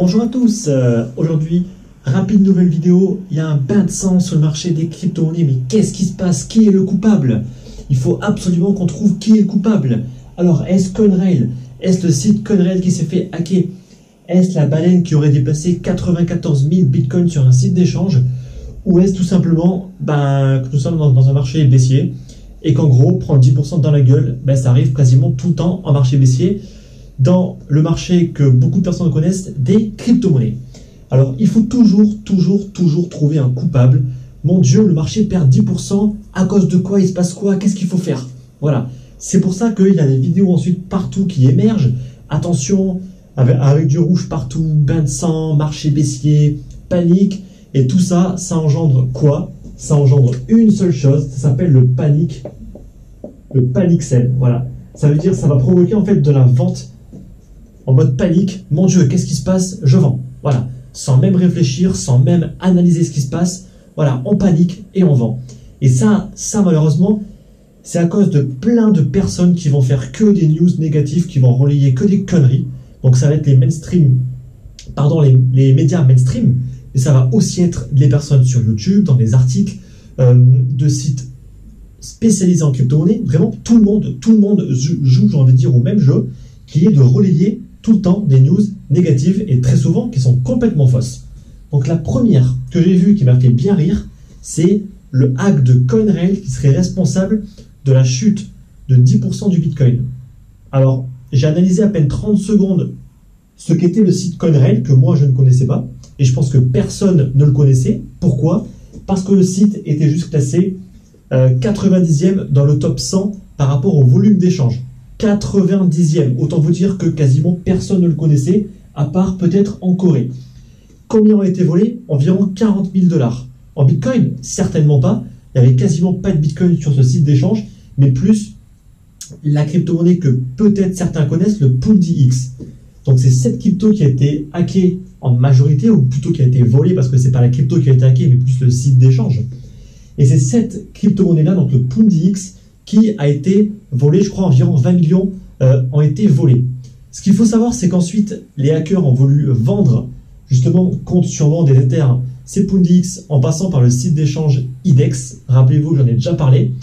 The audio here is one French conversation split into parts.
Bonjour à tous, aujourd'hui, rapide nouvelle vidéo, il y a un bain de sang sur le marché des crypto-monnaies, mais qu'est-ce qui se passe? Qui est le coupable? Il faut absolument qu'on trouve qui est le coupable. Alors, est-ce Conrail? Est-ce le site Conrail qui s'est fait hacker? Est-ce la baleine qui aurait déplacé 94 000 bitcoins sur un site d'échange? Ou est-ce tout simplement que nous sommes dans un marché baissier et qu'en gros, prendre 10% dans la gueule, ça arrive quasiment tout le temps en marché baissier, dans le marché que beaucoup de personnes connaissent, des crypto-monnaies. Alors, il faut toujours trouver un coupable. Mon Dieu, le marché perd 10%, à cause de quoi? Il se passe quoi? Qu'est-ce qu'il faut faire? Voilà. C'est pour ça qu'il y a des vidéos ensuite partout qui émergent. Attention, avec du rouge partout, bain de sang, marché baissier, panique. Et tout ça, ça engendre quoi? Ça engendre une seule chose, ça s'appelle le panic sell. Voilà. Ça veut dire que ça va provoquer en fait de la vente en mode panique. Mon Dieu, qu'est-ce qui se passe? Je vends. Voilà. Sans même réfléchir, sans même analyser ce qui se passe. Voilà, on panique et on vend. Et ça malheureusement, c'est à cause de plein de personnes qui vont faire que des news négatives, qui vont relayer que des conneries. Donc ça va être les médias mainstream, mais ça va aussi être les personnes sur YouTube, dans des articles, de sites spécialisés en crypto-monnaie. Vraiment, tout le monde joue, j'ai envie de dire, au même jeu, qui est de relayer tout le temps des news négatives et très souvent qui sont complètement fausses. Donc la première que j'ai vue qui m'a fait bien rire, c'est le hack de Conrail qui serait responsable de la chute de 10% du Bitcoin. Alors, j'ai analysé à peine 30 secondes ce qu'était le site Conrail, que moi je ne connaissais pas, et je pense que personne ne le connaissait. Pourquoi? Parce que le site était juste classé 90e dans le top 100 par rapport au volume d'échange. 90e, autant vous dire que quasiment personne ne le connaissait, à part peut-être en Corée. Combien ont été volés? Environ 40 000 $. En Bitcoin, certainement pas. Il n'y avait quasiment pas de Bitcoin sur ce site d'échange, mais plus la crypto-monnaie que peut-être certains connaissent, le PoolDX. Donc c'est cette crypto qui a été hackée en majorité, ou plutôt qui a été volée, parce que c'est pas la crypto qui a été hackée, mais plus le site d'échange. Et c'est cette crypto-monnaie-là, donc le PoolDX, qui a été volée, je crois environ 20 millions ont été volés. Ce qu'il faut savoir, c'est qu'ensuite, les hackers ont voulu vendre, justement, compte sur vente des Ethers, ces PoolDX, en passant par le site d'échange IDEX. Rappelez-vous, j'en ai déjà parlé.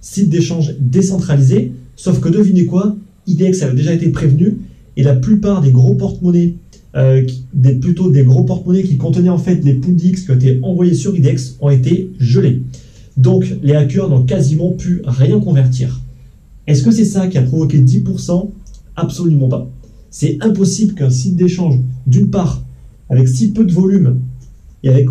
Site d'échange décentralisé, sauf que devinez quoi, IDEX avait déjà été prévenu, et la plupart des gros porte-monnaies, des gros porte-monnaies qui contenaient en fait les PoolDX qui ont été envoyés sur IDEX ont été gelés. Donc les hackers n'ont quasiment pu rien convertir. Est-ce que c'est ça qui a provoqué 10%? Absolument pas. C'est impossible qu'un site d'échange, d'une part, avec si peu de volume, et avec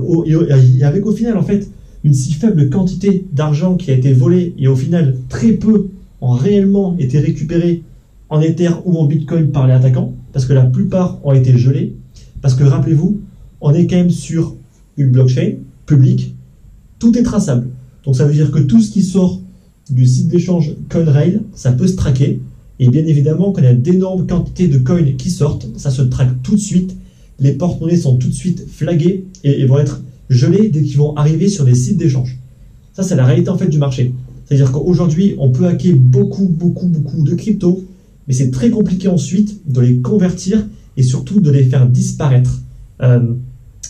au final en fait une si faible quantité d'argent qui a été volée, et au final très peu ont réellement été récupérés en Ether ou en Bitcoin par les attaquants, parce que la plupart ont été gelés, parce que rappelez-vous, on est quand même sur une blockchain publique, tout est traçable. Donc ça veut dire que tout ce qui sort du site d'échange Conrail, ça peut se traquer, et bien évidemment, quand il y a d'énormes quantités de coins qui sortent, ça se traque tout de suite, les porte-monnaies sont tout de suite flaguées et vont être gelés dès qu'ils vont arriver sur des sites d'échange. Ça, c'est la réalité en fait du marché. C'est-à-dire qu'aujourd'hui, on peut hacker beaucoup de cryptos, mais c'est très compliqué ensuite de les convertir et surtout de les faire disparaître.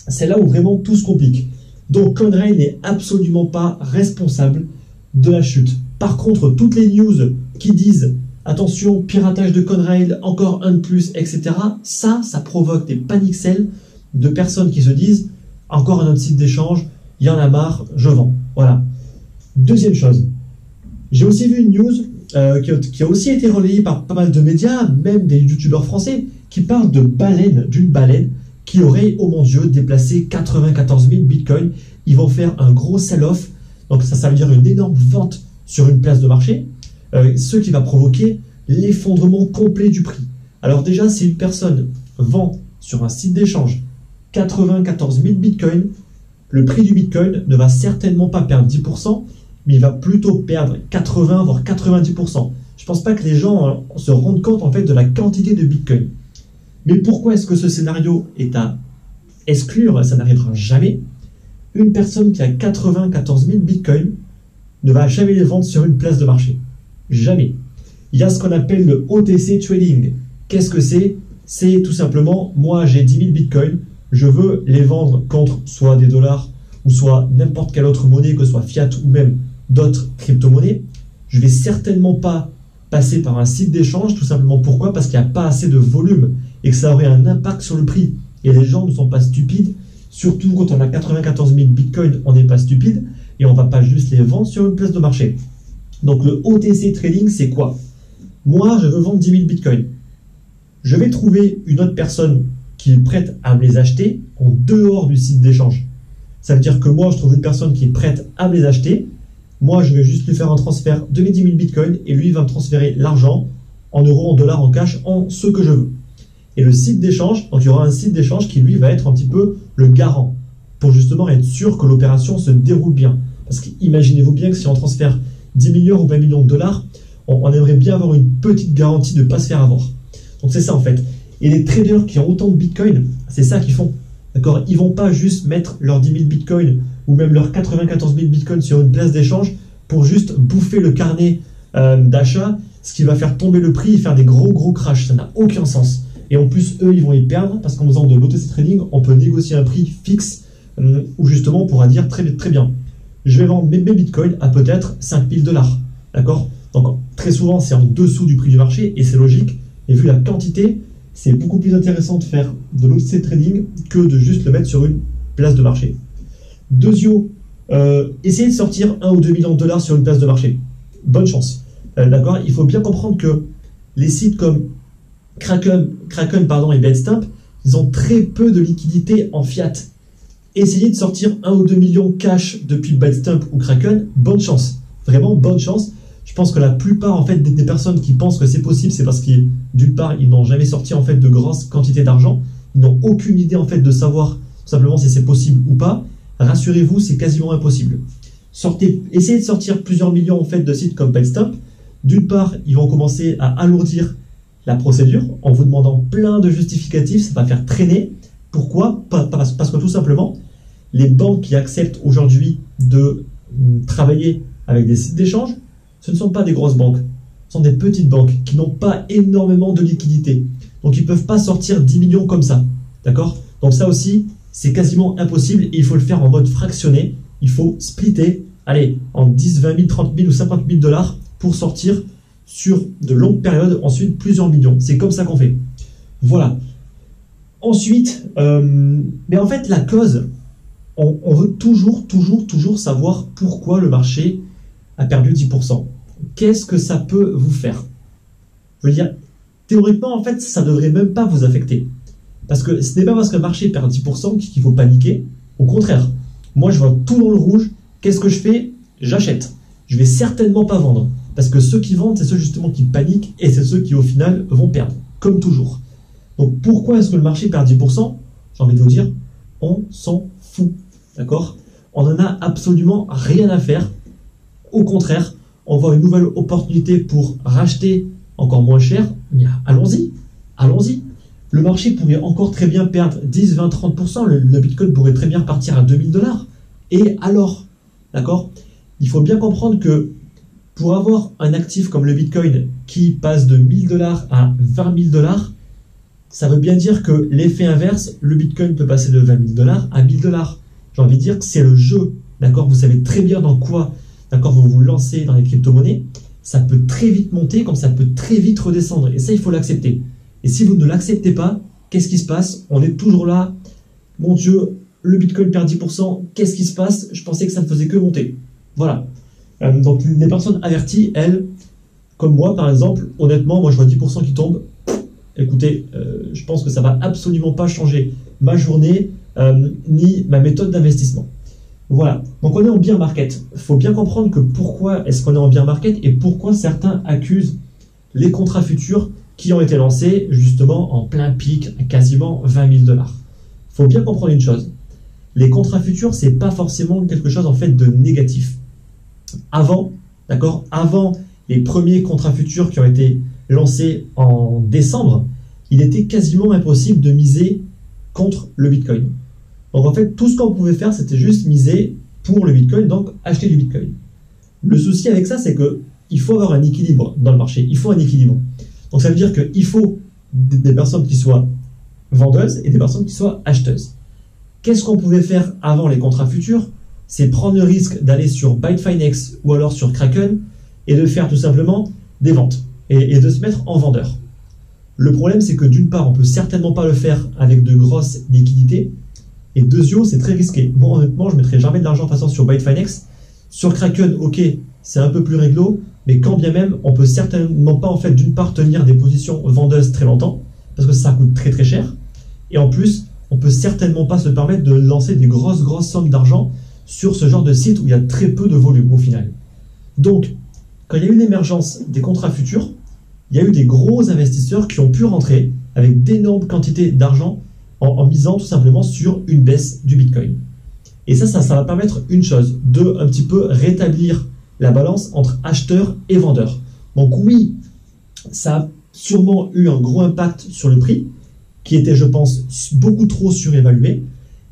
C'est là où vraiment tout se complique. Donc Conrail n'est absolument pas responsable de la chute. Par contre, toutes les news qui disent attention, piratage de Conrail, encore un de plus, etc., ça provoque des panic sells de personnes qui se disent encore un autre site d'échange, il y en a marre, je vends. Voilà. Deuxième chose, j'ai aussi vu une news qui a aussi été relayée par pas mal de médias, même des youtubeurs français, qui parlent d'une baleine qui aurait, oh mon Dieu, déplacé 94 000 bitcoins. Ils vont faire un gros sell-off, donc ça veut dire une énorme vente sur une place de marché, ce qui va provoquer l'effondrement complet du prix. Alors déjà, si une personne vend sur un site d'échange 94 000 bitcoins, le prix du bitcoin ne va certainement pas perdre 10%, mais il va plutôt perdre 80 voire 90%. Je ne pense pas que les gens se rendent compte en fait de la quantité de bitcoin. Mais pourquoi est-ce que ce scénario est à exclure? Ça n'arrivera jamais. Une personne qui a 94 000 bitcoins ne va jamais les vendre sur une place de marché. Jamais. Il y a ce qu'on appelle le OTC trading. Qu'est-ce que c'est? c'est tout simplement, moi j'ai 10 000 bitcoins, je veux les vendre contre soit des dollars ou soit n'importe quelle autre monnaie, que ce soit fiat ou même d'autres crypto-monnaies. Je vais certainement pas passer par un site d'échange, tout simplement pourquoi? Parce qu'il n'y a pas assez de volume et que ça aurait un impact sur le prix. Et les gens ne sont pas stupides, surtout quand on a 94 000 bitcoins, on n'est pas stupide et on ne va pas juste les vendre sur une place de marché. Donc le OTC trading, c'est quoi? Moi, je veux vendre 10 000 bitcoins. Je vais trouver une autre personne qui est prête à me les acheter en dehors du site d'échange. Ça veut dire que moi, je trouve une personne qui est prête à me les acheter. Moi, je vais juste lui faire un transfert de mes 10 000 bitcoins et lui va me transférer l'argent en euros, en dollars, en cash, en ce que je veux. Et le site d'échange, donc il y aura un site d'échange qui lui va être un petit peu le garant pour justement être sûr que l'opération se déroule bien. Parce qu'imaginez-vous bien que si on transfère 10 millions ou 20 millions de dollars, on aimerait bien avoir une petite garantie de ne pas se faire avoir. Donc c'est ça en fait. Et les traders qui ont autant de bitcoins, c'est ça qu'ils font. D'accord? Ils vont pas juste mettre leurs 10 000 bitcoins ou même leurs 94 000 bitcoins sur une place d'échange pour juste bouffer le carnet d'achat, ce qui va faire tomber le prix et faire des gros crashs. Ça n'a aucun sens. Et en plus, eux, ils vont y perdre parce qu'en faisant de l'OTC trading, on peut négocier un prix fixe où justement on pourra dire très bien, je vais vendre mes bitcoins à peut-être 5 000 dollars. D'accord? Donc très souvent, c'est en dessous du prix du marché et c'est logique. Et vu la quantité, c'est beaucoup plus intéressant de faire de l'OTC trading que de juste le mettre sur une place de marché. Deuxièmement, essayez de sortir 1 ou 2 millions de dollars sur une place de marché. Bonne chance. D'accord? Il faut bien comprendre que les sites comme Kraken et Bitstamp, ils ont très peu de liquidité en fiat. Essayez de sortir 1 ou 2 millions cash depuis Bitstamp ou Kraken, bonne chance. Vraiment bonne chance. Je pense que la plupart en fait des personnes qui pensent que c'est possible, c'est parce qu'ils, d'une part, ils n'ont jamais sorti en fait de grosses quantités d'argent, ils n'ont aucune idée en fait de savoir tout simplement si c'est possible ou pas. Rassurez-vous, c'est quasiment impossible. Essayez de sortir plusieurs millions en fait de sites comme Bitstamp. D'une part, ils vont commencer à alourdir la procédure en vous demandant plein de justificatifs, ça va faire traîner. Pourquoi? Parce que tout simplement, les banques qui acceptent aujourd'hui de travailler avec des sites d'échange, ce ne sont pas des grosses banques, ce sont des petites banques qui n'ont pas énormément de liquidité. Donc ils ne peuvent pas sortir 10 millions comme ça. D'accord? Donc ça aussi, c'est quasiment impossible et il faut le faire en mode fractionné. Il faut splitter, allez, en 10, 20 000, 30 000 ou 50 000 dollars pour sortir sur de longues périodes, ensuite plusieurs millions. C'est comme ça qu'on fait. Voilà. Ensuite, mais en fait, la cause, on veut toujours savoir pourquoi le marché a perdu 10%. Qu'est-ce que ça peut vous faire? Je veux dire, théoriquement, en fait, ça ne devrait même pas vous affecter. Parce que ce n'est pas parce que le marché perd 10% qu'il faut paniquer. Au contraire, moi, je vois tout dans le rouge. Qu'est-ce que je fais? J'achète. Je vais certainement pas vendre. Parce que ceux qui vendent, c'est ceux justement qui paniquent et c'est ceux qui, au final, vont perdre. Comme toujours. Donc, pourquoi est-ce que le marché perd 10%? J'ai envie de vous dire, on s'en fout. D'accord? On n'en a absolument rien à faire. Au contraire, on voit une nouvelle opportunité pour racheter encore moins cher. Mais allons-y. Allons-y. Le marché pourrait encore très bien perdre 10, 20, 30%. Le Bitcoin pourrait très bien repartir à 2000 dollars. Et alors? D'accord? Il faut bien comprendre que pour avoir un actif comme le Bitcoin qui passe de 1000 dollars à 20 000 dollars, ça veut bien dire que l'effet inverse, le Bitcoin peut passer de 20 000 dollars à 1000 dollars. J'ai envie de dire que c'est le jeu. D'accord? Vous savez très bien dans quoi, d'accord, vous vous lancez dans les crypto-monnaies. Ça peut très vite monter comme ça peut très vite redescendre. Et ça, il faut l'accepter. Et si vous ne l'acceptez pas, qu'est-ce qui se passe? On est toujours là. Mon Dieu, le Bitcoin perd 10%. Qu'est-ce qui se passe? Je pensais que ça ne faisait que monter. Voilà. Donc les personnes averties, elles, comme moi par exemple, honnêtement, moi je vois 10% qui tombent. Écoutez, je pense que ça va absolument pas changer ma journée ni ma méthode d'investissement. Voilà. Donc on est en bear market. Il faut bien comprendre que pourquoi est-ce qu'on est en bear market et pourquoi certains accusent les contrats futurs qui ont été lancés justement en plein pic à quasiment 20 000 dollars. Il faut bien comprendre une chose. Les contrats futurs, c'est pas forcément quelque chose en fait de négatif. Avant, d'accord, avant les premiers contrats futurs qui ont été lancés en décembre, il était quasiment impossible de miser contre le Bitcoin. Donc en fait, tout ce qu'on pouvait faire, c'était juste miser pour le Bitcoin, donc acheter du Bitcoin. Le souci avec ça, c'est que il faut avoir un équilibre dans le marché. Il faut un équilibre. Donc ça veut dire qu'il faut des personnes qui soient vendeuses et des personnes qui soient acheteuses. Qu'est-ce qu'on pouvait faire avant les contrats futurs? C'est prendre le risque d'aller sur Bitfinex ou alors sur Kraken et de faire tout simplement des ventes et de se mettre en vendeur. Le problème, c'est que d'une part, on peut certainement pas le faire avec de grosses liquidités, et deuxièmement, c'est très risqué. Moi, honnêtement, je mettrai jamais de l'argent en passant sur Bitfinex. Sur Kraken, ok, c'est un peu plus réglo, mais quand bien même, on peut certainement pas, en fait, d'une part, tenir des positions vendeuses très longtemps, parce que ça coûte très très cher, et en plus, on peut certainement pas se permettre de lancer des grosses sommes d'argent sur ce genre de site où il y a très peu de volume au final. Donc, quand il y a eu l'émergence des contrats futurs, il y a eu des gros investisseurs qui ont pu rentrer avec d'énormes quantités d'argent en misant tout simplement sur une baisse du Bitcoin. Et ça va permettre une chose, de un petit peu rétablir la balance entre acheteurs et vendeurs. Donc oui, ça a sûrement eu un gros impact sur le prix, qui était, je pense, beaucoup trop surévalué.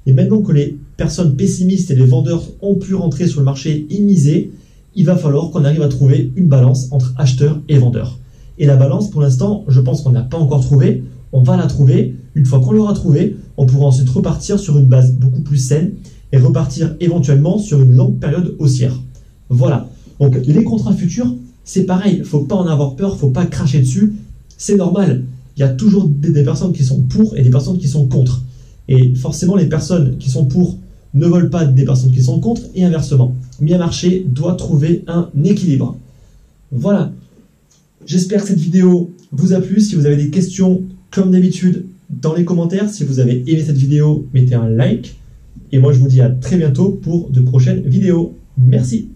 Et maintenant que les personnes pessimistes et les vendeurs ont pu rentrer sur le marché et miser, il va falloir qu'on arrive à trouver une balance entre acheteurs et vendeurs. Et la balance, pour l'instant, je pense qu'on n'a pas encore trouvé. On va la trouver. Une fois qu'on l'aura trouvée, on pourra ensuite repartir sur une base beaucoup plus saine et repartir éventuellement sur une longue période haussière. Voilà. Donc les contrats futurs, c'est pareil. Il ne faut pas en avoir peur, il ne faut pas cracher dessus. C'est normal. Il y a toujours des personnes qui sont pour et des personnes qui sont contre. Et forcément, les personnes qui sont pour ne veulent pas des personnes qui sont contre et inversement. Mais un marché doit trouver un équilibre. Voilà. J'espère que cette vidéo vous a plu. Si vous avez des questions, comme d'habitude, dans les commentaires. Si vous avez aimé cette vidéo, mettez un like. Et moi, je vous dis à très bientôt pour de prochaines vidéos. Merci.